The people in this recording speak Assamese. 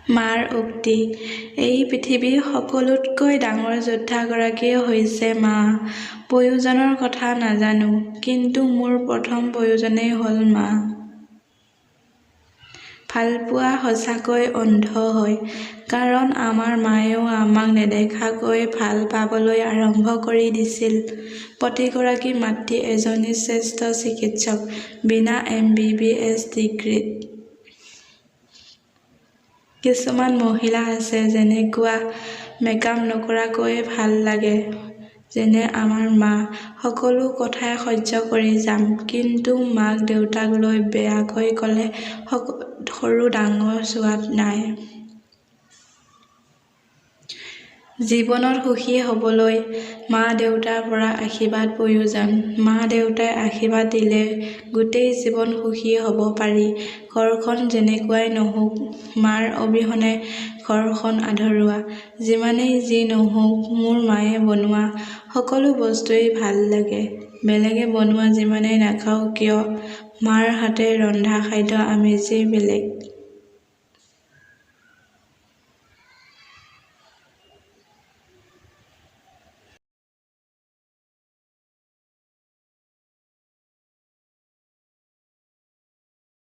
মাৰ উক্তি। এই পৃথিৱীৰ সকলোতকৈ ডাঙৰ যোদ্ধাগৰাকীয়ে হৈছে মা। প্ৰয়োজনৰ কথা নাজানো, কিন্তু মোৰ প্ৰথম প্ৰয়োজনেই হ'ল মা। ভালপোৱা সঁচাকৈ অন্ধ হয়, কাৰণ আমাৰ মায়েও আমাক নেদেখাকৈ ভাল পাবলৈ আৰম্ভ কৰি দিছিল। প্ৰতিগৰাকী মাতৃ এজনী শ্ৰেষ্ঠ চিকিৎসক, বিনা MBBS ডিগ্ৰীত। কিছুমান মহিলা আছে যেনেকুৱা মেকআপ নকৰাকৈয়ে ভাল লাগে, যেনে আমাৰ মা। সকলো কথাই সহ্য কৰি যাম, কিন্তু মাক দেউতাক লৈ বেয়াকৈ ক'লে সৰু ডাঙৰ চোৱাত নাই। জীৱনত সুখী হ'বলৈ মা দেউতাৰ পৰা আশীৰ্বাদ প্ৰয়োজন। মা দেউতাই আশীৰ্বাদ দিলে গোটেই জীৱন সুখী হ'ব পাৰি। ঘৰখন যেনেকুৱাই নহওঁক, মাৰ অবিহনে ঘৰখন আধৰুৱা। যিমানেই যি নহওঁক, মোৰ মায়ে বনোৱা সকলো বস্তুৱেই ভাল লাগে। বেলেগে বনোৱা যিমানেই নাখাওঁ কিয়, মাৰ হাতে ৰন্ধা খাদ্যৰ আমেজেই বেলেগ।